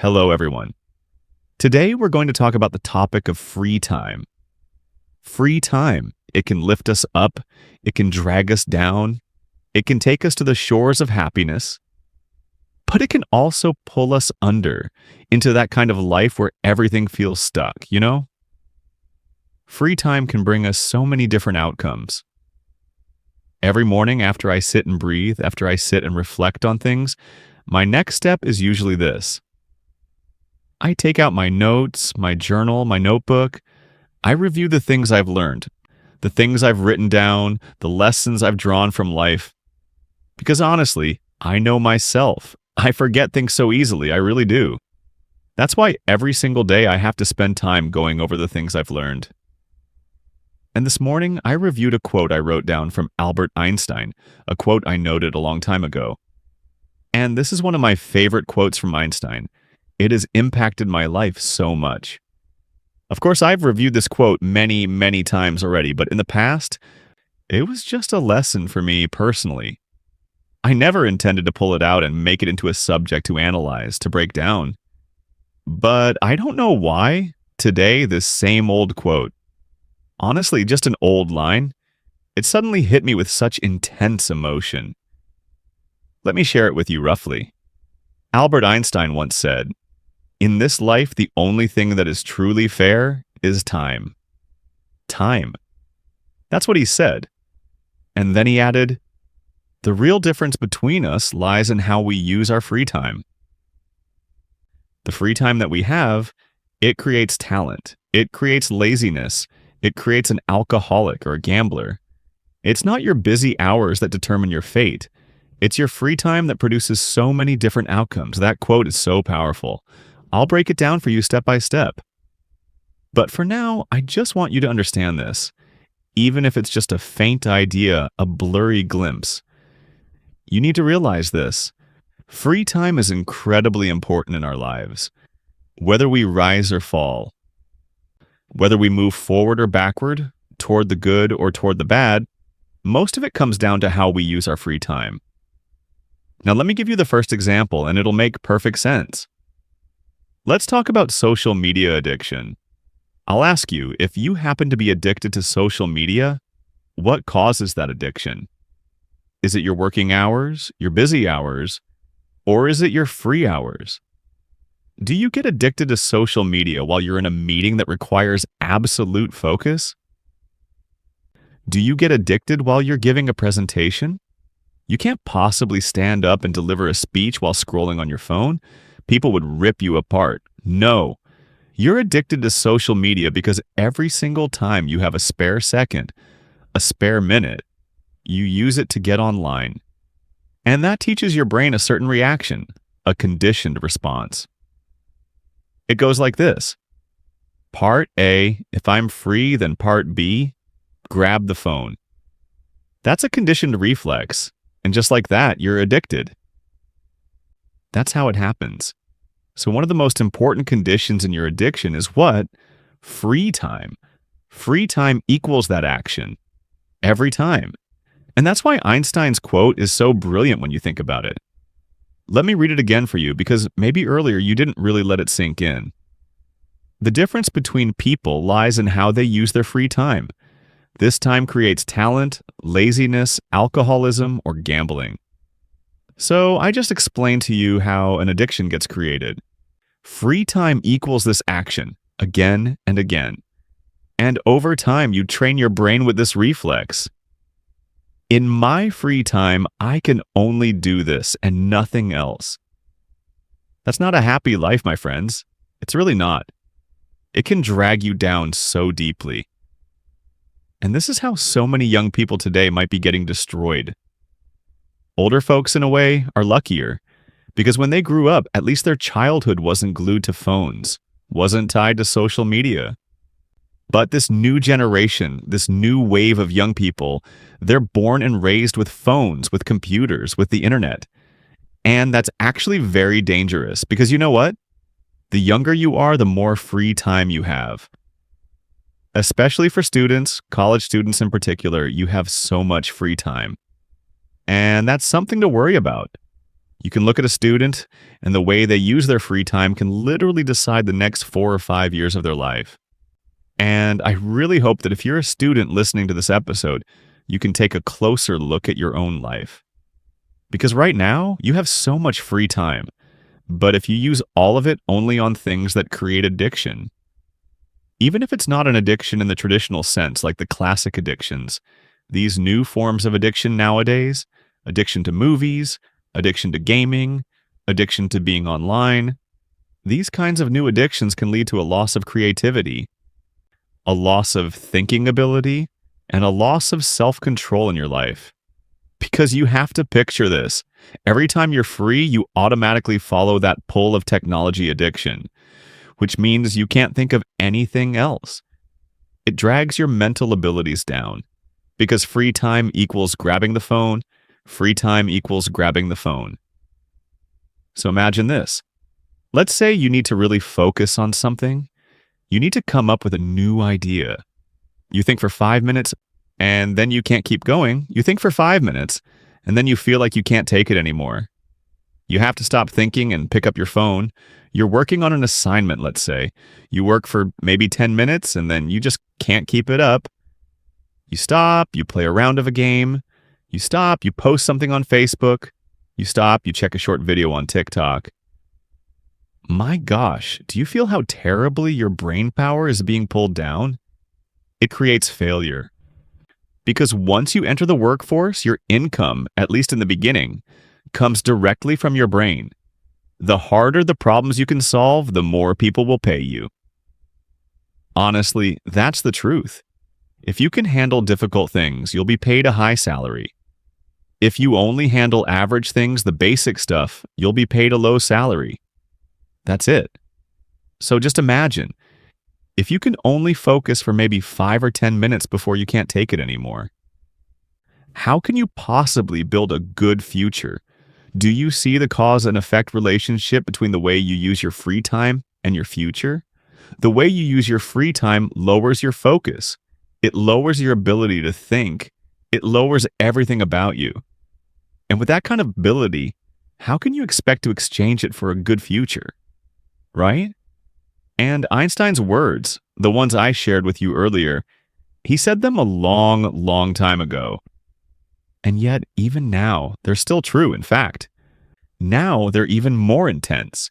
Hello, everyone. Today, we're going to talk about the topic of free time. Free time. It can lift us up. It can drag us down. It can take us to the shores of happiness. But it can also pull us under into that kind of life where everything feels stuck, you know? Free time can bring us so many different outcomes. Every morning after I sit and breathe, after I sit and reflect on things, my next step is usually this. I take out my notes, my journal, my notebook. I review the things I've learned, the things I've written down, the lessons I've drawn from life. Because honestly, I know myself. I forget things so easily, I really do. That's why every single day I have to spend time going over the things I've learned. And this morning, I reviewed a quote I wrote down from Albert Einstein, a quote I noted a long time ago. And this is one of my favorite quotes from Einstein. It has impacted my life so much. Of course, I've reviewed this quote many, many times already, but in the past, it was just a lesson for me personally. I never intended to pull it out and make it into a subject to analyze, to break down. But I don't know why, today, this same old quote, honestly, just an old line, it suddenly hit me with such intense emotion. Let me share it with you roughly. Albert Einstein once said, "In this life, the only thing that is truly fair is time." Time. That's what he said. And then he added, "The real difference between us lies in how we use our free time." The free time that we have, it creates talent. It creates laziness. It creates an alcoholic or a gambler. It's not your busy hours that determine your fate. It's your free time that produces so many different outcomes. That quote is so powerful. I'll break it down for you step by step. But for now, I just want you to understand this. Even if it's just a faint idea, a blurry glimpse, you need to realize this. Free time is incredibly important in our lives. Whether we rise or fall, whether we move forward or backward, toward the good or toward the bad, most of it comes down to how we use our free time. Now, let me give you the first example, and it'll make perfect sense. Let's talk about social media addiction. I'll ask you, if you happen to be addicted to social media, what causes that addiction? Is it your working hours, your busy hours, or is it your free hours? Do you get addicted to social media while you're in a meeting that requires absolute focus? Do you get addicted while you're giving a presentation? You can't possibly stand up and deliver a speech while scrolling on your phone. People would rip you apart. No, you're addicted to social media because every single time you have a spare second, a spare minute, you use it to get online. And that teaches your brain a certain reaction, a conditioned response. It goes like this. Part A, if I'm free, then part B, grab the phone. That's a conditioned reflex. And just like that, you're addicted. That's how it happens. So one of the most important conditions in your addiction is what? Free time. Free time equals that action. Every time. And that's why Einstein's quote is so brilliant when you think about it. Let me read it again for you because maybe earlier you didn't really let it sink in. The difference between people lies in how they use their free time. This time creates talent, laziness, alcoholism, or gambling. So I just explained to you how an addiction gets created. Free time equals this action again and again. And over time, you train your brain with this reflex. In my free time, I can only do this and nothing else. That's not a happy life, my friends. It's really not. It can drag you down so deeply. And this is how so many young people today might be getting destroyed. Older folks, in a way, are luckier, because when they grew up, at least their childhood wasn't glued to phones, wasn't tied to social media. But this new generation, this new wave of young people, they're born and raised with phones, with computers, with the internet. And that's actually very dangerous, because you know what? The younger you are, the more free time you have. Especially for students, college students in particular, you have so much free time. And that's something to worry about. You can look at a student, and the way they use their free time can literally decide the next 4 or 5 years of their life. And I really hope that if you're a student listening to this episode, you can take a closer look at your own life. Because right now, you have so much free time, but if you use all of it only on things that create addiction, even if it's not an addiction in the traditional sense, like the classic addictions, these new forms of addiction nowadays, addiction to movies, addiction to gaming, addiction to being online, these kinds of new addictions can lead to a loss of creativity, a loss of thinking ability, and a loss of self-control in your life. Because you have to picture this. Every time you're free, you automatically follow that pull of technology addiction, which means you can't think of anything else. It drags your mental abilities down, because free time equals grabbing the phone, free time equals grabbing the phone. So imagine this. Let's say you need to really focus on something. You need to come up with a new idea. You think for 5 minutes, and then you can't keep going. You think for 5 minutes, and then you feel like you can't take it anymore. You have to stop thinking and pick up your phone. You're working on an assignment, let's say. You work for maybe 10 minutes, and then you just can't keep it up. You stop, you play a round of a game. You stop, you post something on Facebook. You stop, you check a short video on TikTok. My gosh, do you feel how terribly your brain power is being pulled down? It creates failure. Because once you enter the workforce, your income, at least in the beginning, comes directly from your brain. The harder the problems you can solve, the more people will pay you. Honestly, that's the truth. If you can handle difficult things, you'll be paid a high salary. If you only handle average things, the basic stuff, you'll be paid a low salary. That's it. So just imagine, if you can only focus for maybe 5 or 10 minutes before you can't take it anymore, how can you possibly build a good future? Do you see the cause and effect relationship between the way you use your free time and your future? The way you use your free time lowers your focus. It lowers your ability to think. It lowers everything about you. And with that kind of ability, how can you expect to exchange it for a good future? Right? And Einstein's words, the ones I shared with you earlier, he said them a long, long time ago. And yet, even now, they're still true, in fact. Now, they're even more intense.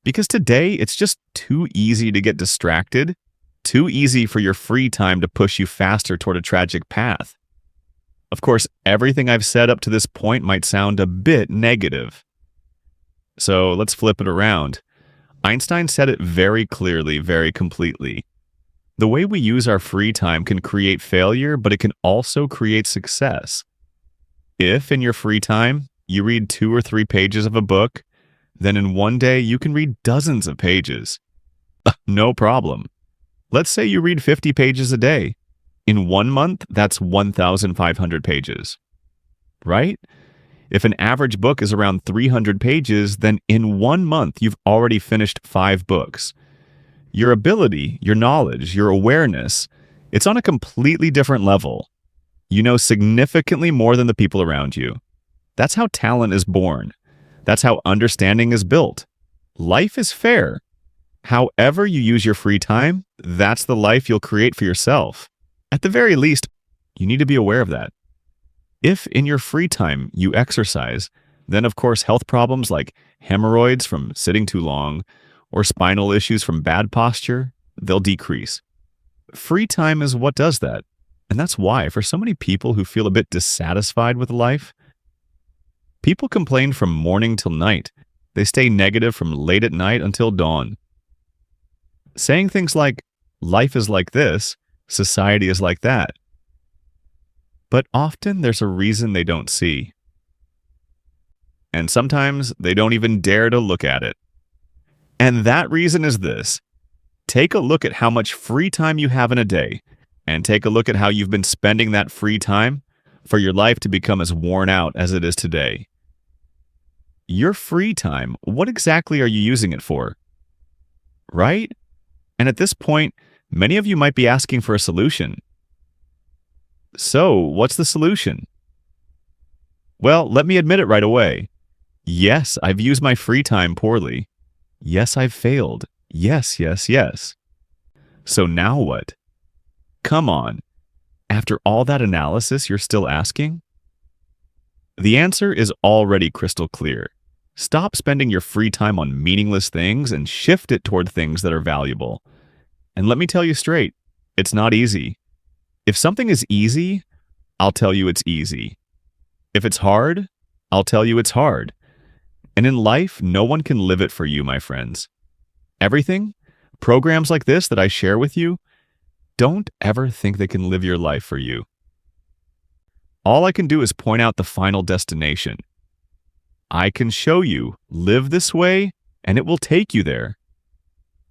Because today, it's just too easy to get distracted, too easy for your free time to push you faster toward a tragic path. Of course, everything I've said up to this point might sound a bit negative. So let's flip it around. Einstein said it very clearly, very completely. The way we use our free time can create failure, but it can also create success. If, in your free time, you read 2 or 3 pages of a book, then in one day you can read dozens of pages. No problem. Let's say you read 50 pages a day. In 1 month, that's 1,500 pages. Right? If an average book is around 300 pages, then in 1 month, you've already finished 5 books. Your ability, your knowledge, your awareness, it's on a completely different level. You know significantly more than the people around you. That's how talent is born. That's how understanding is built. Life is fair. However you use your free time, that's the life you'll create for yourself. At the very least, you need to be aware of that. If in your free time you exercise, then of course health problems like hemorrhoids from sitting too long or spinal issues from bad posture, they'll decrease. Free time is what does that. And that's why for so many people who feel a bit dissatisfied with life, people complain from morning till night. They stay negative from late at night until dawn. Saying things like, life is like this, society is like that. But often there's a reason they don't see. And sometimes they don't even dare to look at it. And that reason is this. Take a look at how much free time you have in a day, and take a look at how you've been spending that free time for your life to become as worn out as it is today. Your free time, what exactly are you using it for? Right? And at this point, many of you might be asking for a solution. So, what's the solution? Well, let me admit it right away. Yes, I've used my free time poorly. Yes, I've failed. Yes, yes, yes. So now what? Come on. After all that analysis, you're still asking? The answer is already crystal clear. Stop spending your free time on meaningless things and shift it toward things that are valuable. And let me tell you straight, it's not easy. If something is easy, I'll tell you it's easy. If it's hard, I'll tell you it's hard. And in life, no one can live it for you, my friends. Everything, programs like this that I share with you, don't ever think they can live your life for you. All I can do is point out the final destination. I can show you, live this way, and it will take you there.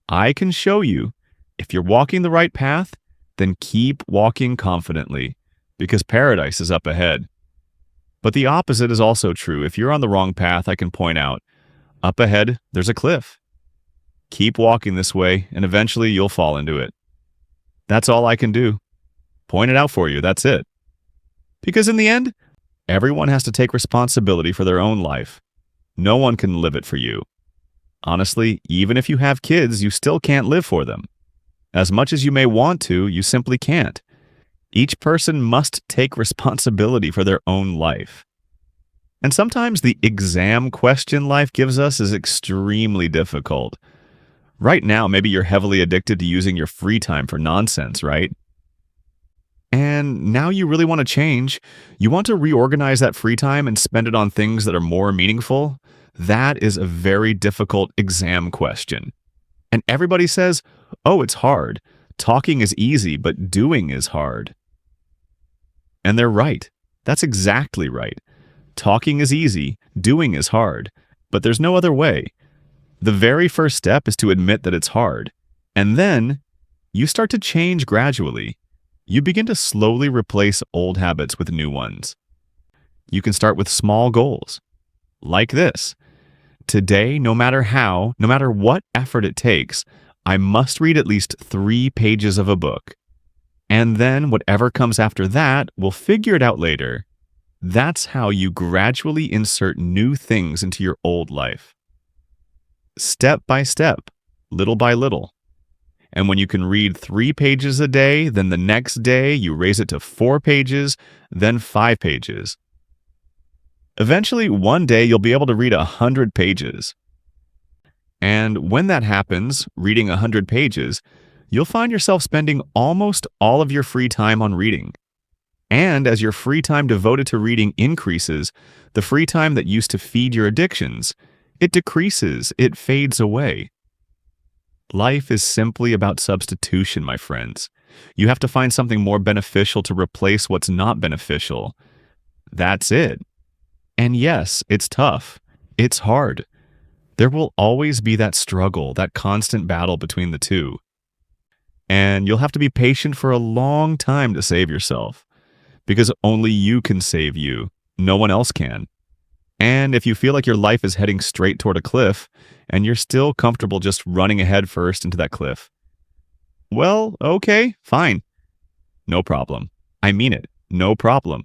I can show you, if you're walking the right path, then keep walking confidently, because paradise is up ahead. But the opposite is also true. If you're on the wrong path, I can point out, up ahead, there's a cliff. Keep walking this way, and eventually you'll fall into it. That's all I can do. Point it out for you, that's it. Because in the end, everyone has to take responsibility for their own life. No one can live it for you. Honestly, even if you have kids, you still can't live for them. As much as you may want to, you simply can't. Each person must take responsibility for their own life. And sometimes the exam question life gives us is extremely difficult. Right now, maybe you're heavily addicted to using your free time for nonsense, right? And now you really want to change. You want to reorganize that free time and spend it on things that are more meaningful. That is a very difficult exam question. And everybody says, oh, it's hard. Talking is easy, but doing is hard. And they're right. That's exactly right. Talking is easy, doing is hard, but there's no other way. The very first step is to admit that it's hard. And then you start to change gradually. You begin to slowly replace old habits with new ones. You can start with small goals, like this. Today, no matter what effort it takes, I must read at least 3 pages of a book. And then whatever comes after that, we'll figure it out later. That's how you gradually insert new things into your old life. Step by step, little by little. And when you can read 3 pages a day, then the next day you raise it to 4 pages, then 5 pages. Eventually, one day you'll be able to read 100 pages. And when that happens, reading 100 pages, you'll find yourself spending almost all of your free time on reading. And as your free time devoted to reading increases, the free time that used to feed your addictions, it decreases, it fades away. Life is simply about substitution, my friends. You have to find something more beneficial to replace what's not beneficial. That's it. And yes, it's tough. It's hard. There will always be that struggle, that constant battle between the two. And you'll have to be patient for a long time to save yourself, because only you can save you. No one else can. And if you feel like your life is heading straight toward a cliff, and you're still comfortable just running ahead first into that cliff, well, okay, fine. No problem. I mean it. No problem.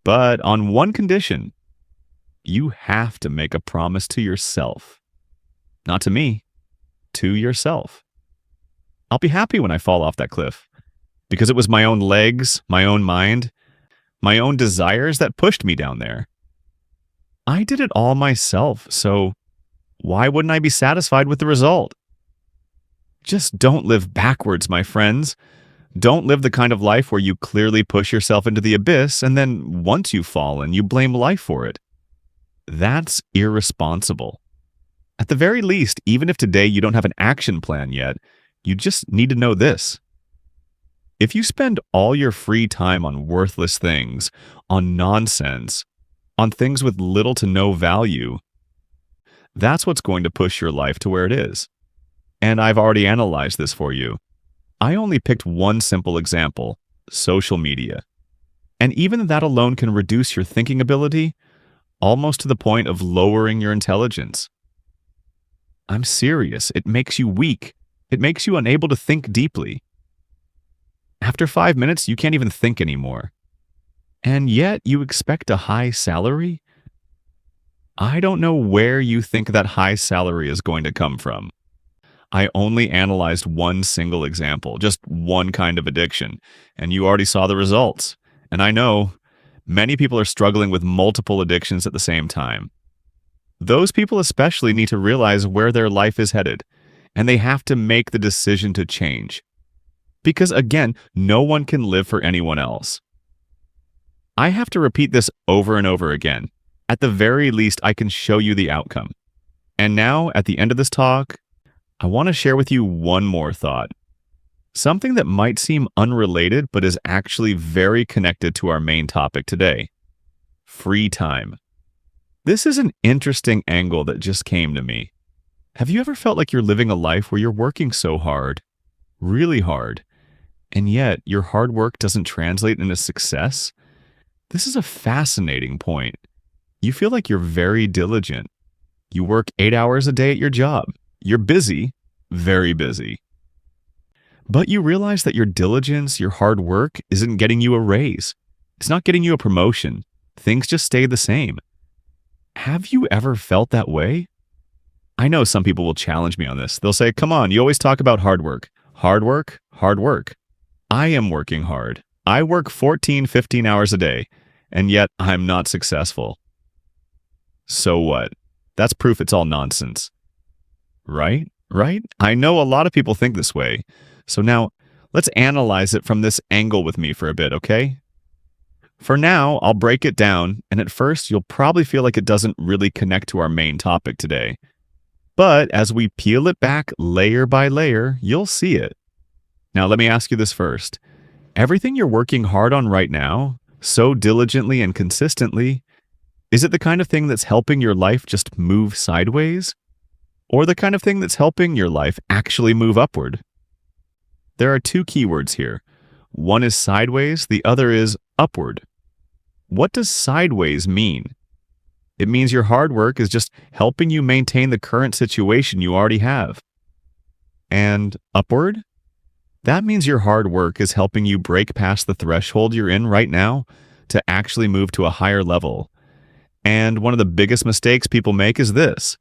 But on one condition, you have to make a promise to yourself. Not to me, to yourself. I'll be happy when I fall off that cliff, because it was my own legs, my own mind, my own desires that pushed me down there. I did it all myself, so why wouldn't I be satisfied with the result? Just don't live backwards, my friends. Don't live the kind of life where you clearly push yourself into the abyss and then once you've fallen, you blame life for it. That's irresponsible. At the very least, even if today you don't have an action plan yet, you just need to know this. If you spend all your free time on worthless things, on nonsense, on things with little to no value, that's what's going to push your life to where it is. And I've already analyzed this for you. I only picked one simple example, social media. And even that alone can reduce your thinking ability almost to the point of lowering your intelligence. I'm serious. It makes you weak. It makes you unable to think deeply. After 5 minutes, you can't even think anymore. And yet you expect a high salary? I don't know where you think that high salary is going to come from. I only analyzed one single example, just one kind of addiction, and you already saw the results. And I know many people are struggling with multiple addictions at the same time. Those people especially need to realize where their life is headed, and they have to make the decision to change. Because again, no one can live for anyone else. I have to repeat this over and over again. At the very least, I can show you the outcome. And now, at the end of this talk, I want to share with you one more thought. Something that might seem unrelated, but is actually very connected to our main topic today. Free time. This is an interesting angle that just came to me. Have you ever felt like you're living a life where you're working so hard, really hard, and yet your hard work doesn't translate into success? This is a fascinating point. You feel like you're very diligent. You work 8 hours a day at your job. You're busy, very busy. But you realize that your diligence, your hard work, isn't getting you a raise. It's not getting you a promotion. Things just stay the same. Have you ever felt that way? I know some people will challenge me on this. They'll say, come on, you always talk about hard work. Hard work, hard work. I am working hard. I work 14, 15 hours a day, and yet I'm not successful. So what? That's proof it's all nonsense. Right? Right? I know a lot of people think this way. So now, let's analyze it from this angle with me for a bit, okay? For now, I'll break it down, and at first, you'll probably feel like it doesn't really connect to our main topic today. But as we peel it back layer by layer, you'll see it. Now, let me ask you this first. Everything you're working hard on right now, so diligently and consistently, is it the kind of thing that's helping your life just move sideways? Or the kind of thing that's helping your life actually move upward? There are two keywords here. One is sideways, the other is upward. What does sideways mean? It means your hard work is just helping you maintain the current situation you already have. And upward? That means your hard work is helping you break past the threshold you're in right now to actually move to a higher level. And one of the biggest mistakes people make is this.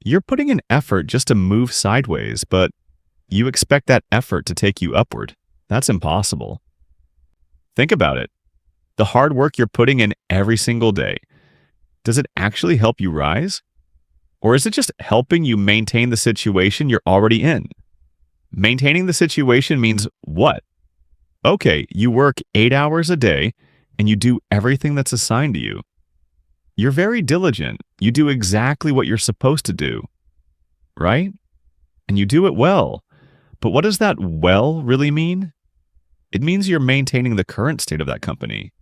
You're putting in effort just to move sideways, but you expect that effort to take you upward. That's impossible. Think about it. The hard work you're putting in every single day, does it actually help you rise? Or is it just helping you maintain the situation you're already in? Maintaining the situation means what? Okay, you work 8 hours a day and you do everything that's assigned to you. You're very diligent. You do exactly what you're supposed to do, right? And you do it well. But what does that well really mean? It means you're maintaining the current state of that company.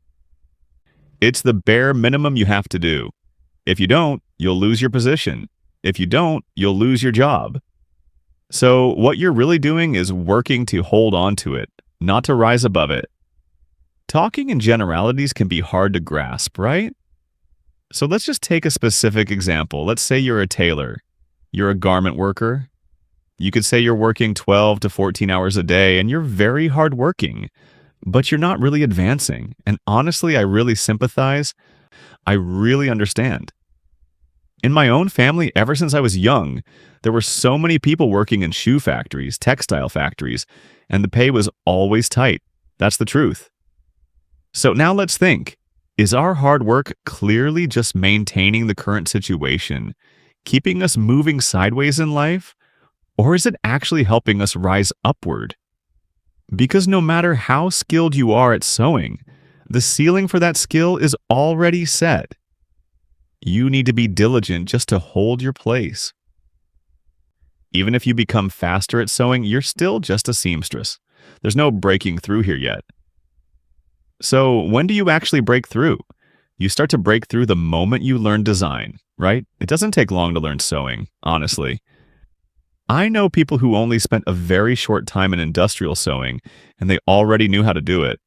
It's the bare minimum you have to do. If you don't, you'll lose your position. If you don't, you'll lose your job. So what you're really doing is working to hold on to it, not to rise above it. Talking in generalities can be hard to grasp, right? So let's just take a specific example. Let's say you're a tailor. You're a garment worker. You could say you're working 12 to 14 hours a day and you're very hardworking, but you're not really advancing. And honestly, I really sympathize. I really understand. In my own family, ever since I was young, there were so many people working in shoe factories, textile factories, and the pay was always tight. That's the truth. So now let's think. Is our hard work clearly just maintaining the current situation, keeping us moving sideways in life? Or is it actually helping us rise upward? Because no matter how skilled you are at sewing, the ceiling for that skill is already set. You need to be diligent just to hold your place. Even if you become faster at sewing, you're still just a seamstress. There's no breaking through here yet. So when do you actually break through? You start to break through the moment you learn design, right? It doesn't take long to learn sewing, honestly. I know people who only spent a very short time in industrial sewing, and they already knew how to do it.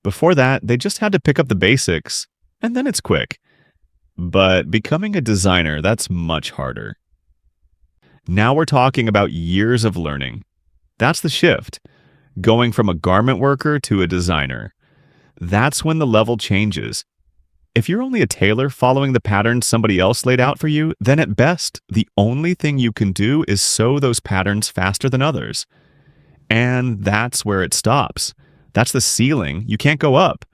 Before that, they just had to pick up the basics, and then it's quick. But becoming a designer, that's much harder. Now we're talking about years of learning. That's the shift, going from a garment worker to a designer. That's when the level changes. If you're only a tailor following the patterns somebody else laid out for you, then at best, the only thing you can do is sew those patterns faster than others. And that's where it stops. That's the ceiling. You can't go up.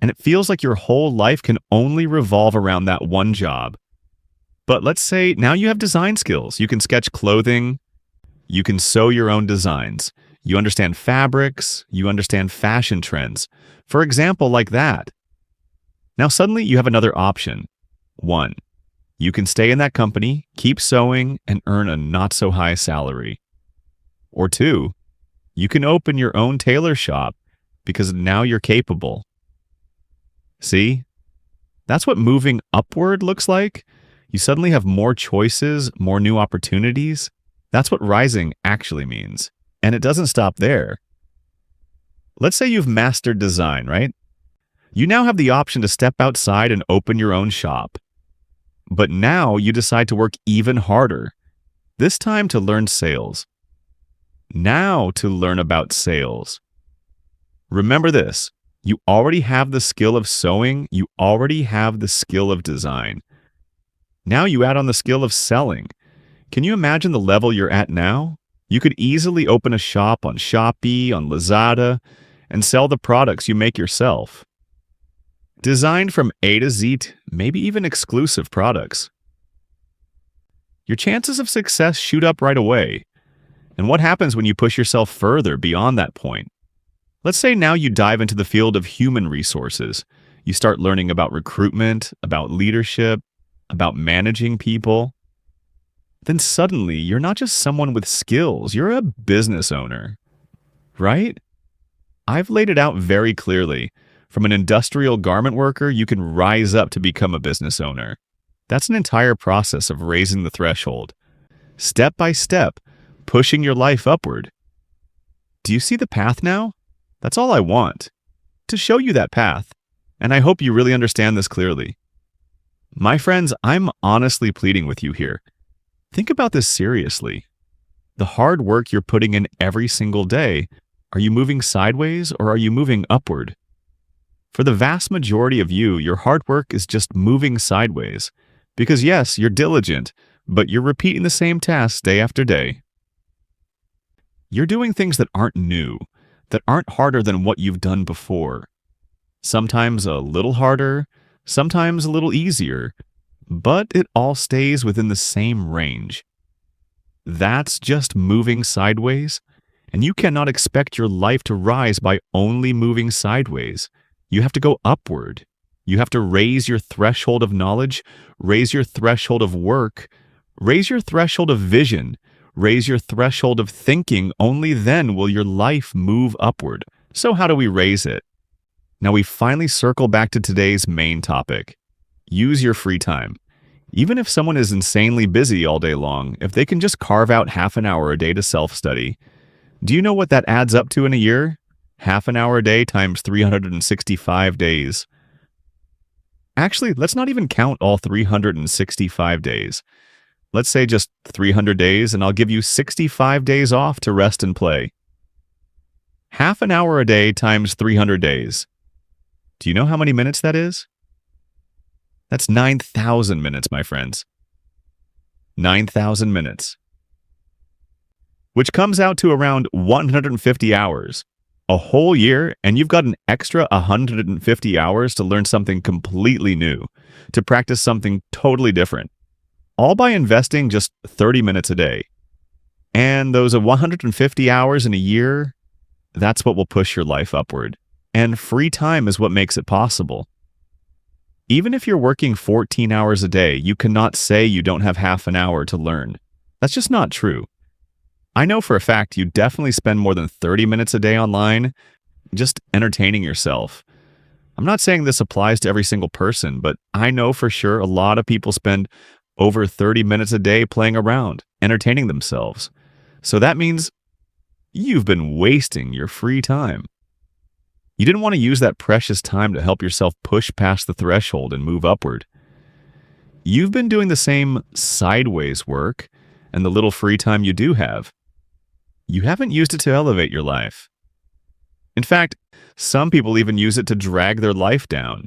And it feels like your whole life can only revolve around that one job. But let's say now you have design skills. You can sketch clothing. You can sew your own designs. You understand fabrics. You understand fashion trends. For example, like that. Now suddenly you have another option. 1. You can stay in that company, keep sewing, and earn a not-so-high salary. Or 2. You can open your own tailor shop because now you're capable. See? That's what moving upward looks like. You suddenly have more choices, more new opportunities. That's what rising actually means. And it doesn't stop there. Let's say you've mastered design, right? You now have the option to step outside and open your own shop. But now you decide to work even harder, this time to learn sales. Now to learn about sales. Remember this, you already have the skill of sewing, you already have the skill of design. Now you add on the skill of selling. Can you imagine the level you're at now? You could easily open a shop on Shopee, on Lazada, and sell the products you make yourself. Designed from A to Z, maybe even exclusive products. Your chances of success shoot up right away. And what happens when you push yourself further beyond that point? Let's say now you dive into the field of human resources. You start learning about recruitment, about leadership, about managing people. Then suddenly, you're not just someone with skills, you're a business owner. Right? I've laid it out very clearly. From an industrial garment worker, you can rise up to become a business owner. That's an entire process of raising the threshold. Step by step, pushing your life upward. Do you see the path now? That's all I want. To show you that path. And I hope you really understand this clearly. My friends, I'm honestly pleading with you here. Think about this seriously. The hard work you're putting in every single day, are you moving sideways or are you moving upward? For the vast majority of you, your hard work is just moving sideways. Because yes, you're diligent, but you're repeating the same tasks day after day. You're doing things that aren't new, that aren't harder than what you've done before. Sometimes a little harder, sometimes a little easier, but it all stays within the same range. That's just moving sideways, and you cannot expect your life to rise by only moving sideways. You have to go upward. You have to raise your threshold of knowledge, raise your threshold of work, raise your threshold of vision, raise your threshold of thinking. Only then will your life move upward. So how do we raise it? Now we finally circle back to today's main topic. Use your free time. Even if someone is insanely busy all day long, if they can just carve out half an hour a day to self-study, do you know what that adds up to in a year? Half an hour a day times 365 days. Actually, let's not even count all 365 days. Let's say just 300 days, and I'll give you 65 days off to rest and play. Half an hour a day times 300 days. Do you know how many minutes that is? That's 9,000 minutes, my friends. 9,000 minutes. Which comes out to around 150 hours. A whole year, and you've got an extra 150 hours to learn something completely new, to practice something totally different, all by investing just 30 minutes a day. And those 150 hours in a year, that's what will push your life upward. And free time is what makes it possible. Even if you're working 14 hours a day, you cannot say you don't have half an hour to learn. That's just not true. I know for a fact you definitely spend more than 30 minutes a day online just entertaining yourself. I'm not saying this applies to every single person, but I know for sure a lot of people spend over 30 minutes a day playing around, entertaining themselves. So that means you've been wasting your free time. You didn't want to use that precious time to help yourself push past the threshold and move upward. You've been doing the same sideways work and the little free time you do have. You haven't used it to elevate your life. In fact, some people even use it to drag their life down.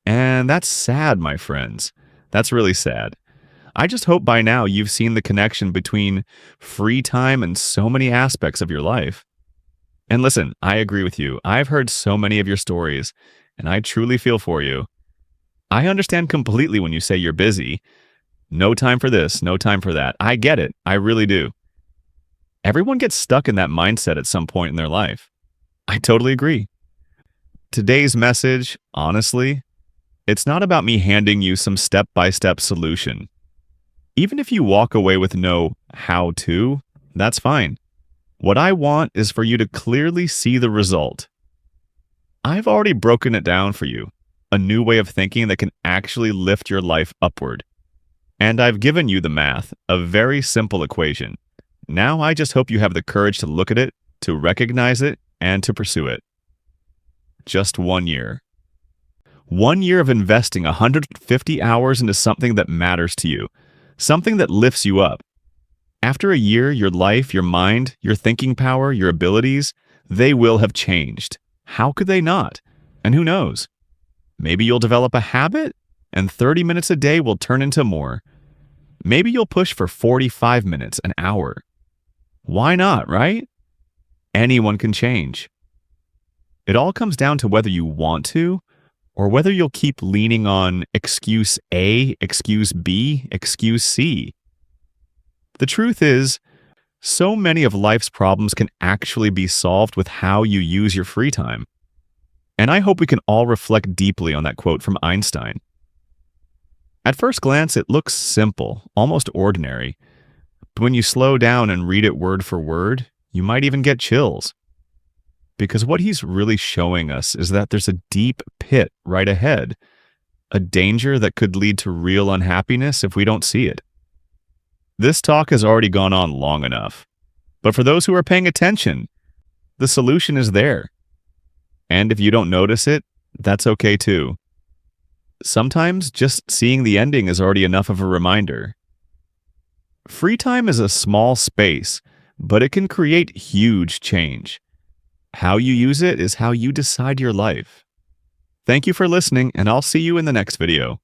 And that's sad, my friends. That's really sad. I just hope by now you've seen the connection between free time and so many aspects of your life. And listen, I agree with you. I've heard so many of your stories, and I truly feel for you. I understand completely when you say you're busy. No time for this, no time for that. I get it. I really do. Everyone gets stuck in that mindset at some point in their life. I totally agree. Today's message, honestly, it's not about me handing you some step-by-step solution. Even if you walk away with no how to, that's fine. What I want is for you to clearly see the result. I've already broken it down for you, a new way of thinking that can actually lift your life upward. And I've given you the math, a very simple equation. Now I just hope you have the courage to look at it, to recognize it, and to pursue it. Just 1 year. 1 year of investing 150 hours into something that matters to you, something that lifts you up. After a year, your life, your mind, your thinking power, your abilities, they will have changed. How could they not? And who knows? Maybe you'll develop a habit, and 30 minutes a day will turn into more. Maybe you'll push for 45 minutes, an hour. Why not, right? Anyone can change. It all comes down to whether you want to, or whether you'll keep leaning on excuse A, excuse B, excuse C. The truth is, so many of life's problems can actually be solved with how you use your free time. And I hope we can all reflect deeply on that quote from Einstein. At first glance, it looks simple, almost ordinary. But when you slow down and read it word for word, you might even get chills. Because what he's really showing us is that there's a deep pit right ahead, a danger that could lead to real unhappiness if we don't see it. This talk has already gone on long enough, but for those who are paying attention, the solution is there. And if you don't notice it, that's okay too. Sometimes just seeing the ending is already enough of a reminder. Free time is a small space, but it can create huge change. How you use it is how you decide your life. Thank you for listening, and I'll see you in the next video.